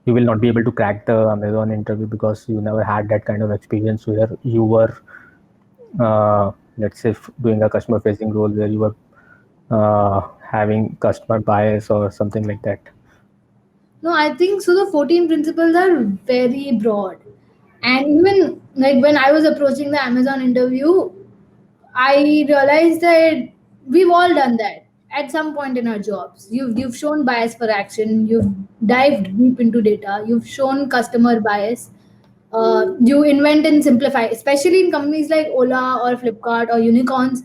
you will not be able to crack the Amazon interview because you never had that kind of experience where you were, let's say, doing a customer facing role where you were having customer bias or something like that. No, I think so. The 14 principles are very broad, and even like when I was approaching the Amazon interview, I realized that we've all done that at some point in our jobs. You've shown bias for action. You've dived deep into data. You've shown customer bias. You invent and simplify, especially in companies like Ola or Flipkart or unicorns.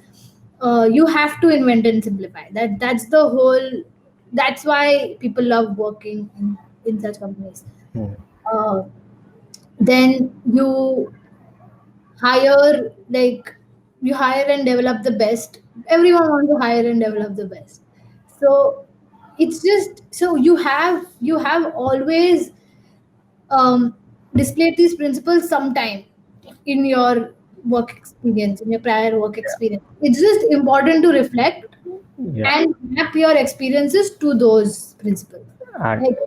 You have to invent and simplify. That's the whole. That's why people love working in such companies. Hmm. Uh, then hire like you hire and develop the best. Everyone wants to hire and develop the best. So it's just so you have always displayed these principles sometime in your work experience, in your prior work experience. It's just important to reflect Yeah, and map your experiences to those principles. and Like,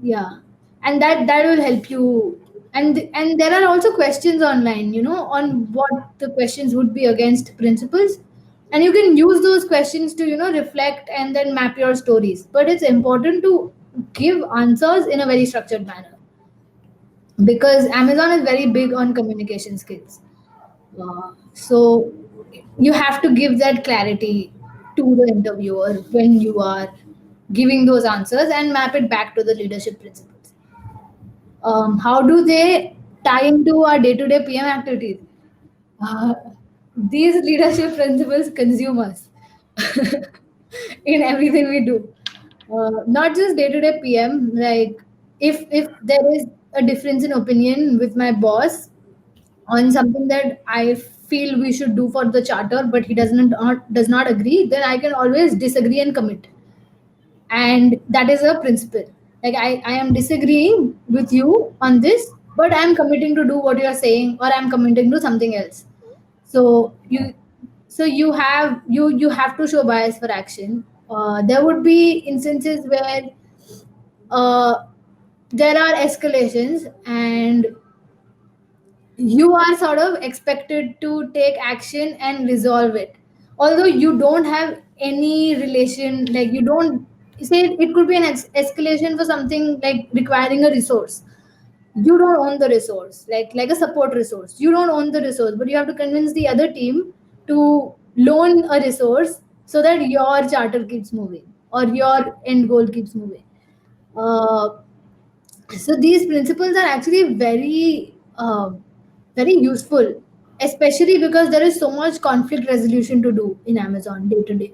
yeah, and that will help you. And there are also questions online, on what the questions would be against principles. and you can use those questions to reflect and then map your stories, but it's important to give answers in a very structured manner, because Amazon is very big on communication skills. So you have to give that clarity to the interviewer when you are giving those answers and map it back to the leadership principles. How do they tie into our day-to-day PM activities? Uh, these leadership principles consume us in everything we do. Not just day-to-day PM. Like if there is a difference in opinion with my boss on something that I feel we should do for the charter, but he does not agree, then I can always disagree and commit, and that is a principle. Like I am disagreeing with you on this, but I'm committing to do what you are saying, or I'm committing to something else. So you have to show bias for action. There would be instances where uh, there are escalations, and you are sort of expected to take action and resolve it, although you don't have any relation. Like you don't say, it could be an escalation for something like requiring a resource. You don't own the resource, like a support resource. You don't own the resource, but you have to convince the other team to loan a resource so that your charter keeps moving or your end goal keeps moving. uh, so these principles are actually very useful, especially because there is so much conflict resolution to do in Amazon day to day.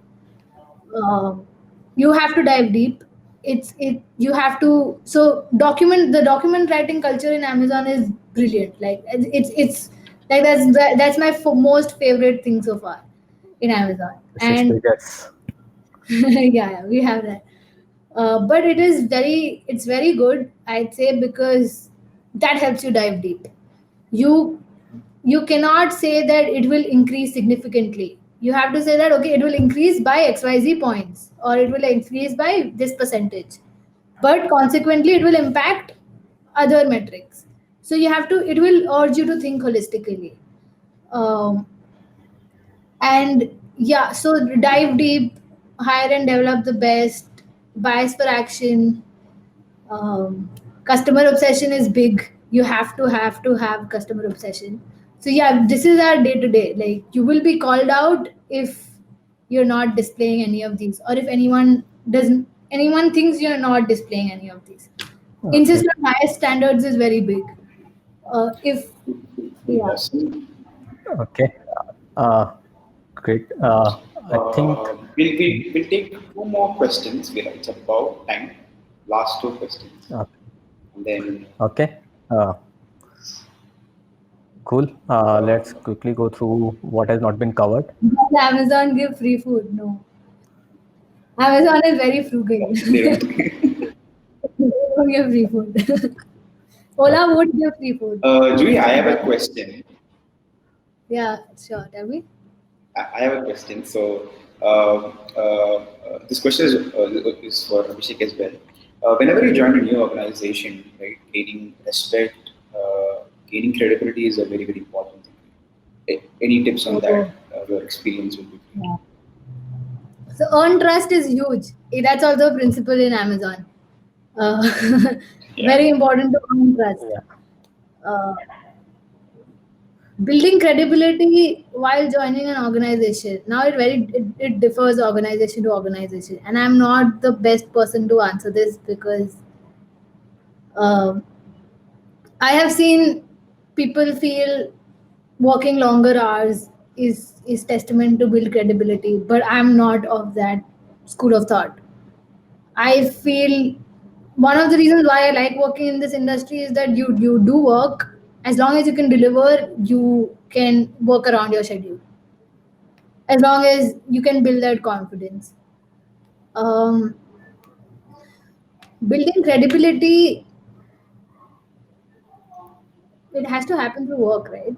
Um, you have to dive deep. It you have to, so document writing culture in Amazon is brilliant. Like it's like that's my most favorite thing so far in Amazon. Six And figures. yeah, we have that. But it's very good, I'd say, because that helps you dive deep. You you cannot say that it will increase significantly. You have to say that, okay, it will increase by XYZ points, or it will increase by this percentage, but consequently it will impact other metrics. So it will urge you to think holistically. um, and yeah, so dive deep, hire and develop the best, bias for action. Customer obsession is big. You have to have customer obsession. So yeah, this is our day to day. Like you will be called out if you're not displaying any of these, or if anyone thinks you're not displaying any of these. Okay. Insist on highest standards is very big. If Yeah. Awesome. Okay. Uh, Great. I think. We'll take two more questions. It's about time. Last two questions, Uh, and then okay. Cool. Let's quickly go through what has not been covered. does Amazon give free food? No. Amazon is very frugal. they They don't give free food. Ola would give free food. Julie, I have a question. Yeah, sure. Tell me. I have a question. So this question is for Abhishek as well. Whenever you join a new organization, right, gaining respect, gaining credibility is a very, very important thing. Any tips on that? Your experience would be great. Yeah. So earn trust is huge. That's also a principle in Amazon. Uh, Yeah. very important to earn trust. Yeah. Uh, building credibility while joining an organization. Now it differs organization to organization, and I'm not the best person to answer this because um I have seen people feel working longer hours is testament to build credibility, but I'm not of that school of thought. I feel one of the reasons why I like working in this industry is that you do work. As long as you can deliver, you can work around your schedule. As long as you can build that confidence. Um, building credibility, it has to happen through work, right?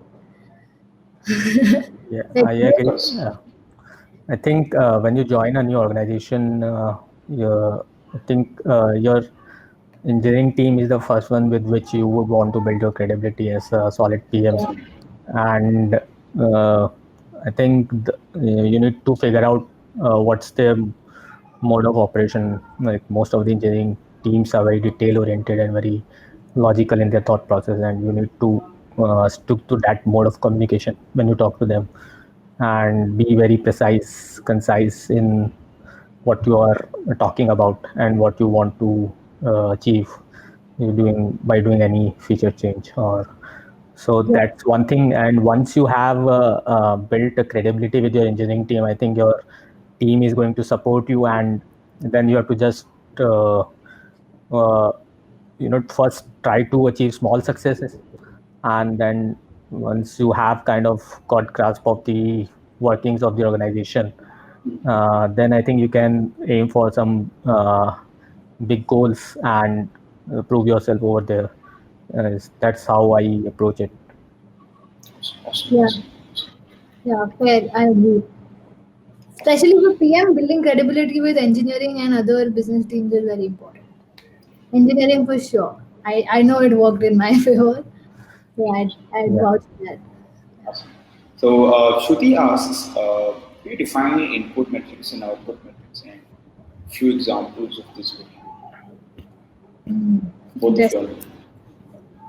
Yeah. Like, I agree. Because I think when you join a new organization, I think your engineering team is the first one with which you would want to build your credibility as a solid PM. yeah. And uh, I think you need to figure out what's their mode of operation. Like most of the engineering teams are very detail oriented and very logical in their thought process, and you need to stick to that mode of communication when you talk to them, and be very precise, concise in what you are talking about and what you want to achieve you doing by doing any feature change. Or so Yeah. that's one thing. And once you have built a credibility with your engineering team, I think your team is going to support you, and then you have to just uh, first try to achieve small successes, and then once you have kind of got grasp of the workings of the organization, then I think you can aim for some big goals and prove yourself over there. That's how I approach it. Awesome. Yeah, yeah, fair. I agree. Especially for PM, building credibility with engineering and other business teams is very important. Engineering for sure. I know it worked in my favor. So I'd Yeah. vouch for that. Awesome. So Shruti asks, can you define input metrics and output metrics and few examples of this would both of Interesting. you.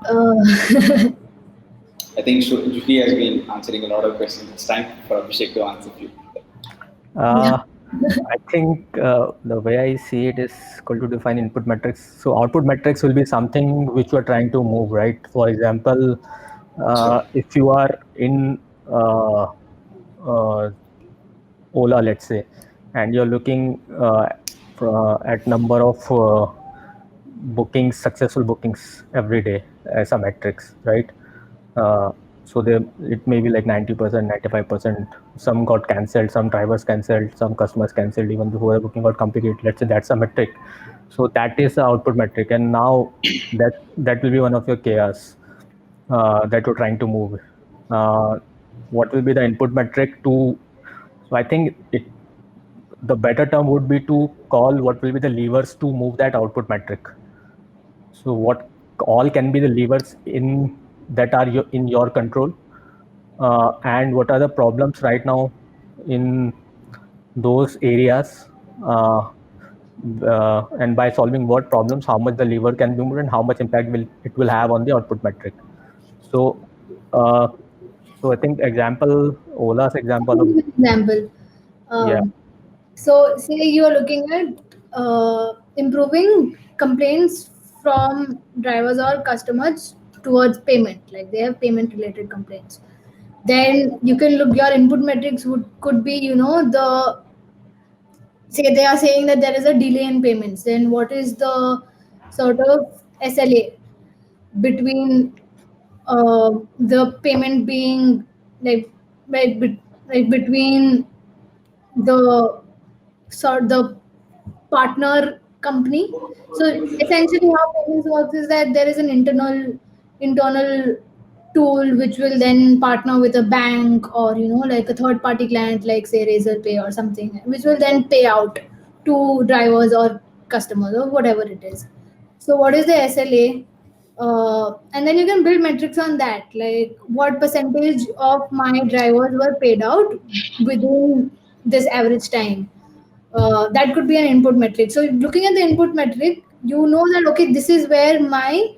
Uh, I think Shruti has been answering a lot of questions. It's time for Abhishek to answer a few. yeah. I think the way I see it is called to define input metrics. So output metrics will be something which you are trying to move, right? For example, Sure. if you are in uh, Ola, let's say, and you're looking at number of bookings, successful bookings every day as a metrics, right? So there, it may be like 90%, 95%. Some got cancelled, some drivers cancelled, some customers cancelled, even though the booking got completed. Let's say that's a metric. So that is the output metric, and now that will be one of your KRs that you're trying to move. What will be the input metric to? So I think the better term would be to call what will be the levers to move that output metric. So what all can be the levers in that are in your control, and what are the problems right now in those areas, and by solving what problems, how much the lever can be moved and how much impact will have on the output metric. So, uh, so I think Ola's example of, Example. yeah. So, say you are looking at improving complaints from drivers or customers towards payment, like they have payment related complaints. Then you can look your input metrics could be, the say they are saying that there is a delay in payments. Then what is the sort of SLA between the payment being like like between the the partner company. So essentially, how payments works is that there is an internal tool which will then partner with a bank or like a third party client like say Razorpay or something, which will then pay out to drivers or customers or whatever it is. So what is the SLA? And then you can build metrics on that, like what percentage of my drivers were paid out within this average time. That could be an input metric. So looking at the input metric, you know that okay, this is where my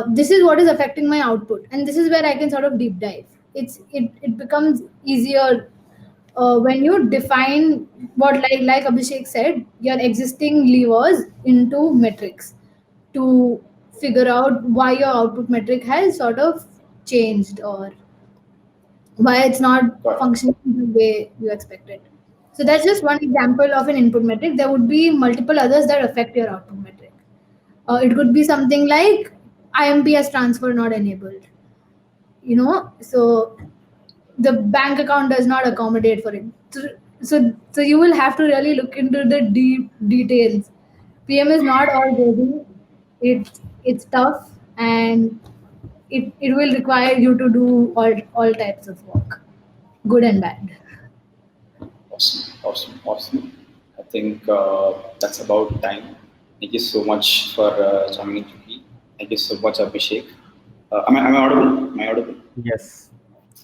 this is what is affecting my output, and this is where I can sort of deep dive. It becomes easier when you define what, like Abhishek said, your existing levers into metrics to figure out why your output metric has sort of changed or why it's not Got it. functioning the way you expected. So that's just one example of an input metric. There would be multiple others that affect your output metric. It could be something like IMPS transfer not enabled. So the bank account does not accommodate for it. So you will have to really look into the deep details. PM is not all rosy. It's tough, and it will require you to do all types of work, good and bad. Awesome. I think that's about time. Thank you so much for joining, Shruti. Thank you so much, Abhishek. Am I audible? Am I audible? Yes.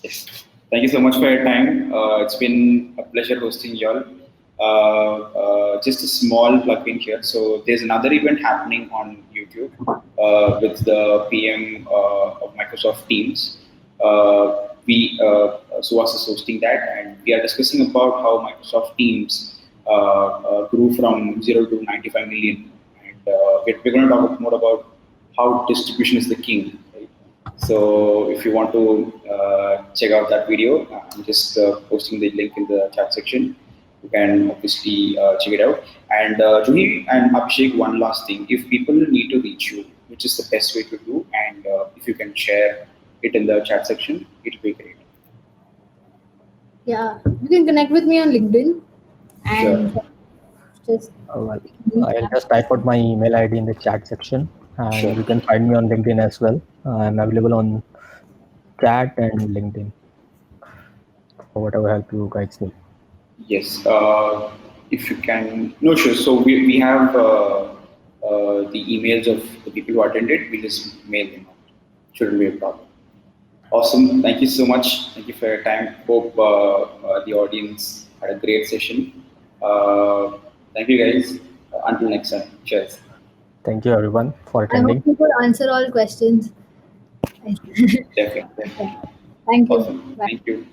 Yes. Thank you so much for your time. It's been a pleasure hosting y'all. Just a small plug-in here. So there's another event happening on YouTube with the PM of Microsoft Teams. Suhas is hosting that, and we are discussing about how Microsoft Teams grew from 0 to 95 million. And we're going to talk more about how distribution is the king. Right? So if you want to check out that video, I'm just posting the link in the chat section. You can obviously check it out. And Juhi and Abhishek, one last thing. If people need to reach you, which is the best way to do, and if you can share it in the chat section, it will be great. Yeah, you can connect with me on LinkedIn and just Well, I'll just type out my email ID in the chat section, and Sure. you can find me on LinkedIn as well. I'm available on chat and LinkedIn for whatever help you guys need. Yes. If you can, no, sure. So we have the emails of the people who attended. We just mail them out. Shouldn't be a problem. Awesome. Thank you so much. Thank you for your time. Hope the audience had a great session. Thank you guys. Until next time. Cheers. Thank you everyone for I attending. hope you could answer all questions. Definitely. Thank you. Awesome. Bye. Thank you.